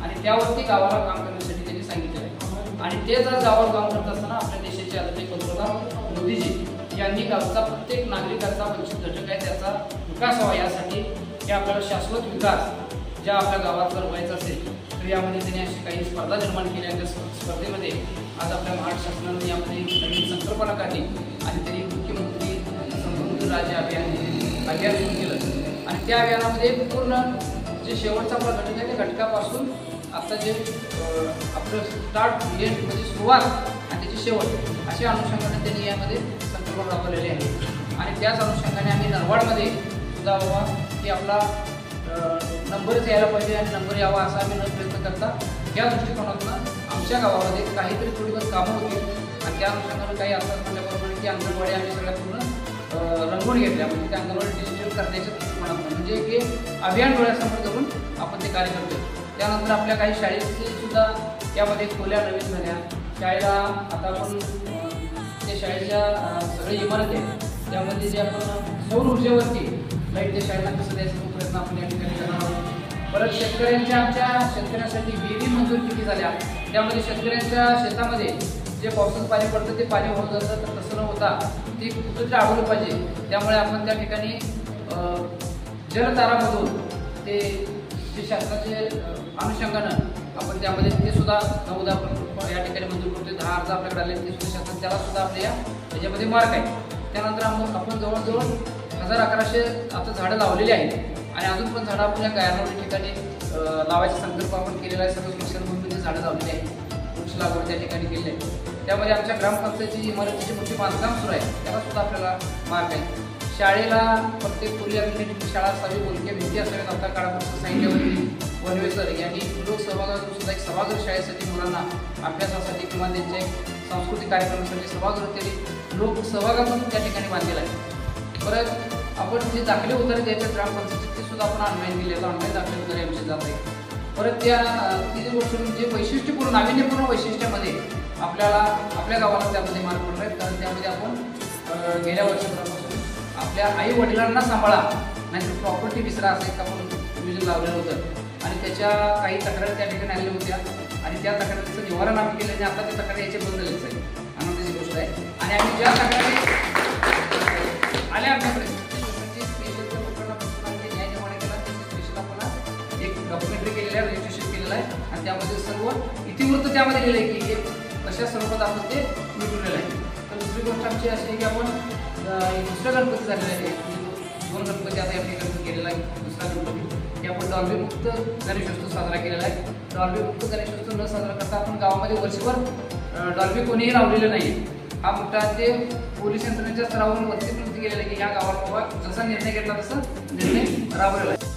आणि त्यावरती गावाला काम करण्यासाठी त्यांनी सांगितले आहे। आणि ते जर गावावर काम करत असताना आपल्या देशाचे आदरणीय पंतप्रधान मोदीजी यांनी गावचा प्रत्येक नागरिकाचा वंचित घटक आहे त्याचा विकास व्हावा यासाठी की आपल्याला शाश्वत विकास ज्या आपल्या गावात जर व्हायचा असेल तर यामध्ये त्यांनी अशी काही स्पर्धा निर्माण केल्या। त्या स्पर्धेमध्ये आज आपल्या महाराष्ट्र शासनाने यामध्ये नवीन संकल्पना काढली आणि त्यांनी मुख्यमंत्री समृद्धी राज्य अभियान सुरू केलं। आणि त्या अभियानामध्ये पूर्ण जे शेवटचा आपला घटक आहे त्या घटकापासून आता जे आपलं स्टार्ट एंड म्हणजे सुरुवात आणि त्याची शेवट अशा अनुषंगाने त्यांनी यामध्ये संकल्पना राबवलेली आहे। आणि त्याच अनुषंगाने आम्ही नरवाडमध्ये सुद्धा बाबा की आपला नंबरच यायला पाहिजे आणि नंबर यावा असा आम्ही न प्रयत्न करता या दृष्टिकोनातून आमच्या गावामध्ये काहीतरी थोडी बहुत कामं होतील आणि त्या अनुषंगाने काही असतात म्हटल्याबरोबर की अंगणवाडी आम्ही सगळ्या पूर्ण रंगवून घेतल्या म्हणजे त्या अंगणवाडी डिजिटल करण्याच्या दृष्टिकोनातून म्हणजे की अभियान डोळ्यासमोर धरून आपण ते कार्य करतो। त्यानंतर आपल्या काही शाळेचे सुद्धा यामध्ये खोल्या नवीन झाल्या। शाळेला आता आपण त्या शाळेच्या सगळे इमारत आहे त्यामध्ये जे आपण सौर ऊर्जेवरती लाईट त्या शाळेला कसं द्यायचा प्रयत्न आपण या ठिकाणी करणार आहोत। परत शेतकऱ्यांसाठी विहिरी मंजूर किती झाल्या त्यामध्ये शेतकऱ्यांच्या शेतामध्ये जे पावसाचं पाणी पडतं ते पाणी होत जातं तर तसं न होता ते कुठंतरी अडवलं पाहिजे। त्यामुळे आपण त्या ठिकाणी जलतारामधून ते जे शासनाचे अनुषंगानं आपण त्यामध्ये ते सुद्धा 9-10 या ठिकाणी मंजूर करतो। 10 अर्ज आपल्याकडे आले ते सुद्धा शासन त्याला सुद्धा आपल्या त्याच्यामध्ये मार्क आहे। त्यानंतर आपण जवळजवळ 1100 आता झाडं लावलेली आहेत आणि अजून पण झाडं आपण या गायरनोडी ठिकाणी लावायचा संकल्प आपण केलेला आहे। सर्व शिक्षण मंडळाने झाडं लावलेली आहेत, वृक्ष लागवड त्या ठिकाणी केली आहे। त्यामध्ये आमच्या ग्रामपंचायतीची इमारतीची मोठी बांधकाम सुरू आहे त्याला सुद्धा आपल्याला मार्क आहे। शाळेला प्रत्येक पूर्वी आपली शाळा असावी, बोलक्या भिंती असाव्यात आता काळापासून सांगितल्यावरती वनवे सर यांनी लोकसहभागातून सुद्धा एक सभागृह शाळेसाठी मुलांना अभ्यासासाठी किंवा त्यांच्या सांस्कृतिक कार्यक्रमासाठी सभागृह त्यांनी लोकसहभागातून त्या ठिकाणी बांधलेलं आहे। परत आपण जे दाखले उतारे द्यायचे ग्रामपंचायतीत ते सुद्धा आपण ऑनलाईन दिले तर ऑनलाईन दाखले उतारे आमचे जात आहे। परत त्या तिथे गोष्ट म्हणजे वैशिष्ट्यपूर्ण नाविन्यपूर्ण वैशिष्ट्यामध्ये आपल्याला आपल्या गावाला त्यामध्ये मार्क पडला आहे कारण त्यामध्ये आपण गेल्या वर्षापासून आपल्या आई वडिलांना सांभाळा नाहीतर प्रॉपर्टी विसरा असं एक आपण नियोजन लावलेलं होतं आणि त्याच्या काही तक्रारी त्या ठिकाणी आलेल्या होत्या आणि त्या तक्रारीचं निवारण आम्ही केलं आणि आता ते तक्रारी याचे बंद झालेच आहे। आनंदाची गोष्ट आहे। आणि आम्ही ज्या तक्रारी आल्या आमच्याकडे स्पेशल त्या लोकांना बसून आम्ही न्याय निर्माण केला त्याची स्पेशल आपण एक डॉक्युमेंटरी केलेलं आहे, रजिस्ट्रेशन केलेलं आहे आणि त्यामध्ये सर्व इतिवृत्त त्यामध्ये लिहिलं आहे की कशा स्वरूपात आपण ते मिटवलेलं आहे। तर दुसरी गोष्ट आमची अशी आहे की आपण दुसरा गणपती झालेला आहे, 2 गणपती आता या ठिकाणी केलेला आहे। दुसरा गणपती की आपण डॉल्बी मुक्त गणेशोत्सव साजरा केलेला आहे। डॉल्बी मुक्त गणेशोत्सव न साजरा करता आपण गावामध्ये वर्षभर डॉल्बी कोणीही लावलेलं नाही। हा मोठा ते पोलीस यंत्रणेच्या स्तरावरून वरती गेलेला आहे की या गावाला बाबा जसा निर्णय घेतला तसा निर्णय राबवलेला आहे।